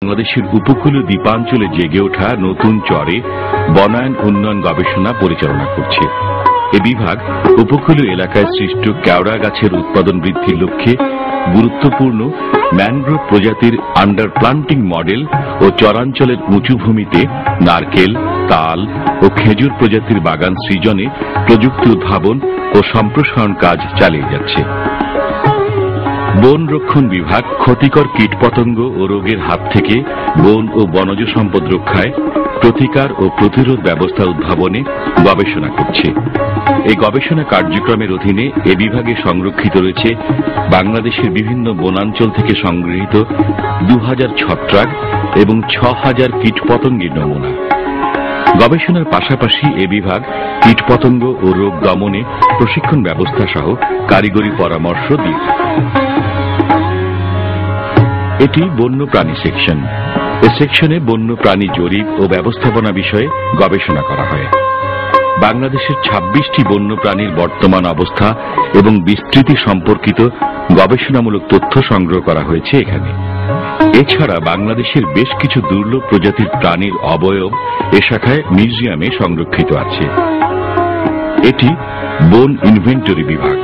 বাংলাদেশের উপকূলীয় দ্বীপাঞ্চলে জেগে ওঠা নতুন চরে বনায়ন উন্নয়ন গবেষণা পরিচালনা করছে। এ বিভাগ উপকূলীয় এলাকায় সৃষ্ট কেওড়া গাছের উৎপাদন বৃদ্ধির লক্ষ্যে গুরুত্বপূর্ণ ম্যানগ্রোভ প্রজাতির আন্ডার প্লান্টিং মডেল ও চরাঞ্চলের উঁচু ভূমিতে নারকেল, তাল ও খেজুর প্রজাতির বাগান সৃজনে প্রযুক্তি উদ্ভাবন ও সম্প্রসারণ কাজ চালিয়ে যাচ্ছে। বন রক্ষণ বিভাগ ক্ষতিকর কীটপতঙ্গ ও রোগের হাত থেকে বন ও বনজ সম্পদ রক্ষায় প্রতিকার ও প্রতিরোধ ব্যবস্থা উদ্ভাবনে গবেষণা করছে। এই গবেষণা কার্যক্রমের অধীনে এ বিভাগে সংরক্ষিত রয়েছে বাংলাদেশের বিভিন্ন বনাঞ্চল থেকে সংগৃহীত 2000 ছত্রাক এবং 6000 কীটপতঙ্গের নমুনা। গবেষণার পাশাপাশি এ বিভাগ কীটপতঙ্গ ও রোগ দমনে প্রশিক্ষণ ব্যবস্থা সহ কারিগরি পরামর্শ দিয়ে। এটি বন্যপ্রাণী সেকশন। এ সেকশনে বন্যপ্রাণী জরিপ ও ব্যবস্থাপনা বিষয়ে গবেষণা করা হয়। বাংলাদেশের 26টি বন্যপ্রাণীর বর্তমান অবস্থা এবং বিস্তৃতি সম্পর্কিত গবেষণামূলক তথ্য সংগ্রহ করা হয়েছে এখানে। এছাড়া বাংলাদেশের বেশ কিছু দুর্লভ প্রজাতির প্রাণীর অবয়ব এ শাখায় মিউজিয়ামে সংরক্ষিত আছে। এটি বন ইনভেন্টরি বিভাগ।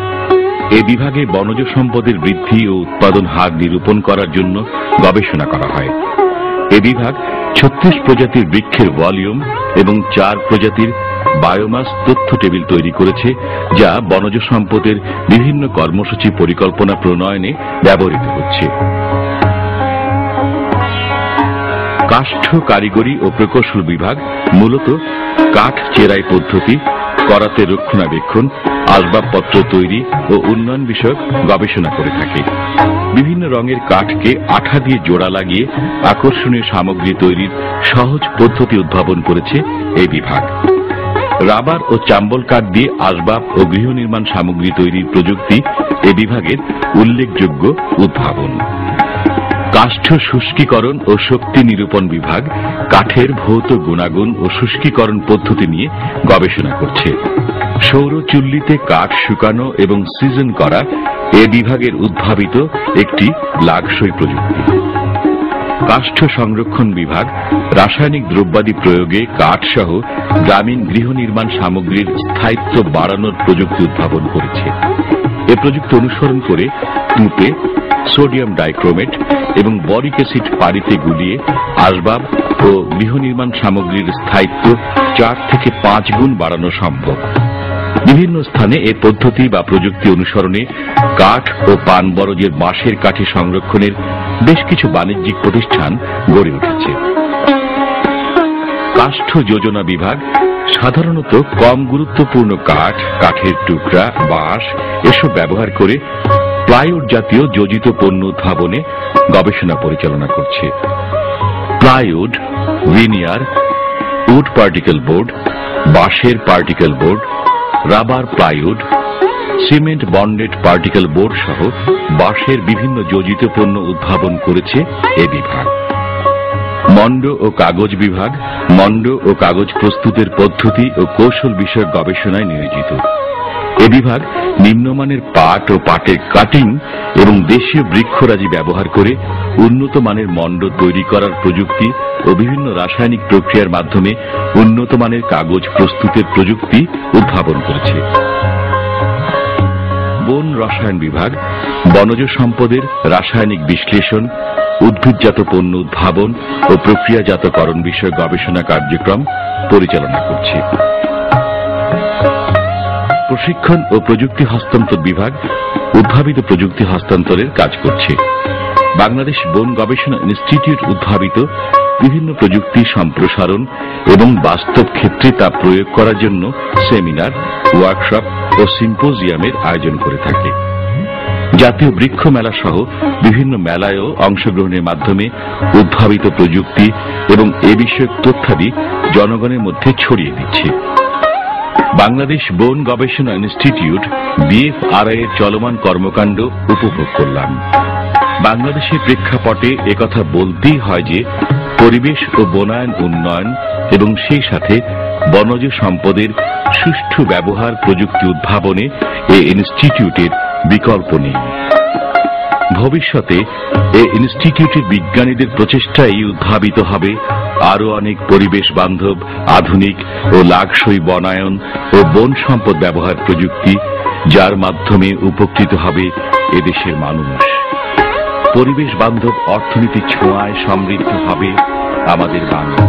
এ বিভাগে বনজ সম্পদের বৃদ্ধি ও উৎপাদন হার নিরূপণ করার জন্য গবেষণা করা হয়। এ বিভাগ 36 প্রজাতির বৃক্ষের ভলিউম এবং 4 প্রজাতির বায়োমাস তথ্য টেবিল তৈরি করেছে, যা বনজ সম্পদের বিভিন্ন কর্মসূচি পরিকল্পনা প্রণয়নে ব্যবহৃত হচ্ছে। কাষ্ঠ কারিগরি ও প্রকৌশল বিভাগ মূলত কাঠ চেরাই পদ্ধতি, করাতে রক্ষণাবেক্ষণ, আসবাবপত্র তৈরি ও উন্নয়ন বিষয়ক গবেষণা করে থাকে। বিভিন্ন রঙের কাঠকে আঠা দিয়ে জোড়া লাগিয়ে আকর্ষণীয় সামগ্রী তৈরির সহজ পদ্ধতি উদ্ভাবন করেছে এই বিভাগ। রাবার ও চাম্বল কাঠ দিয়ে আসবাব ও গৃহ নির্মাণ সামগ্রী তৈরির প্রযুক্তি এ বিভাগের উল্লেখযোগ্য উদ্ভাবন। কাষ্ঠ শুষ্কীকরণ ও শক্তি নিরূপণ বিভাগ কাঠের ভৌত গুণাগুণ ও শুষ্কীকরণ পদ্ধতি নিয়ে গবেষণা করছে। সৌর চুল্লিতে কাঠ শুকানো এবং সিজন করা এ বিভাগের উদ্ভাবিত একটি লাগসই প্রযুক্তি। কাষ্ঠ সংরক্ষণ বিভাগ রাসায়নিক দ্রব্যাদি প্রয়োগে কাঠ সহ গ্রামীণ গৃহ নির্মাণ সামগ্রীর স্থায়িত্ব বাড়ানোর প্রযুক্তি উদ্ভাবন করেছে। এ প্রযুক্তি অনুসরণ করে তুঁতে সোডিয়াম ডাইক্রোমেট এবং বরিক অ্যাসিড পানিতে গুলিয়ে আসবাব ও গৃহ নির্মাণ সামগ্রীর স্থায়িত্ব 4 থেকে 5 গুণ বাড়ানো সম্ভব। বিভিন্ন স্থানে এ পদ্ধতি বা প্রযুক্তি অনুসরণে কাঠ ও পান বরজের বাঁশের কাঠি সংরক্ষণের বেশ কিছু বাণিজ্যিক প্রতিষ্ঠান গড়ে উঠেছে। কাষ্ঠ যোজনা বিভাগ সাধারণত কম গুরুত্বপূর্ণ কাঠ, কাঠের টুকরা, বাঁশ এসব ব্যবহার করে প্লাইউড জাতীয় যোজিত পণ্য উদ্ভাবনে গবেষণা পরিচালনা করছে। Plywood, veneer, wood particle board, বাঁশের particle board, rubber plywood, cement bonded particle board সহ বাঁশের বিভিন্ন যোজিত পণ্য উদ্ভাবন করেছে এ বিভাগ। মন্ড ও কাগজ বিভাগ মন্ড ও কাগজ প্রস্তুতের পদ্ধতি ও কৌশল বিষয়ক গবেষণায় নিয়োজিত। এ বিভাগ নিম্নমানের পাট ও পাটের কাটিং এবং দেশীয় বৃক্ষরাজি ব্যবহার করে উন্নত মানের মন্ড তৈরি করার প্রযুক্তি ও বিভিন্ন রাসায়নিক প্রক্রিয়ার মাধ্যমে উন্নত মানের কাগজ প্রস্তুতের প্রযুক্তি উদ্ভাবন করেছে। বন রসায়ন বিভাগ বনজ সম্পদের রাসায়নিক বিশ্লেষণ, উদ্ভিদজাত পণ্য উদ্ভাবন ও প্রক্রিয়াজাতকরণ বিষয়ক গবেষণা কার্যক্রম পরিচালনা করছে। প্রশিক্ষণ ও প্রযুক্তি হস্তান্তর বিভাগ উদ্ভাবিত প্রযুক্তি হস্তান্তরের কাজ করছে। বাংলাদেশ বন গবেষণা ইনস্টিটিউট উদ্ভাবিত বিভিন্ন প্রযুক্তি সম্প্রসারণ এবং বাস্তব ক্ষেত্রে তা প্রয়োগ করার জন্য সেমিনার, ওয়ার্কশপ ও সিম্পোজিয়ামের আয়োজন করে থাকে। জাতীয় বৃক্ষ মেলা সহ বিভিন্ন মেলায়ও অংশগ্রহণের মাধ্যমে উদ্ভাবিত প্রযুক্তি এবং এ বিষয়ক তথ্যাদি জনগণের মধ্যে ছড়িয়ে দিচ্ছে। বাংলাদেশ বন গবেষণা ইনস্টিটিউট BFRI এর চলমান কর্মকাণ্ড উপভোগ করলাম। বাংলাদেশের প্রেক্ষাপটে একথা বলতেই হয় যে পরিবেশ ও বনায়ন উন্নয়ন এবং সেই সাথে বনজ সম্পদের সুষ্ঠু ব্যবহার প্রযুক্তি উদ্ভাবনে এ ইনস্টিটিউটের বিকল্প নেই। ভবিষ্যতে এই ইনস্টিটিউটের বিজ্ঞানীদের প্রচেষ্টায় উদ্ভাবিত হবে আরো অনেক পরিবেশ বান্ধব, আধুনিক ও লাগসই বনায়ন ও বন সম্পদ ব্যবহার প্রযুক্তি, যার মাধ্যমে উপকৃত হবে এদেশের মানুষ। পরিবেশ বান্ধব অর্থনীতির ছোঁয়ায় সমৃদ্ধ হবে আমাদের বাংলা।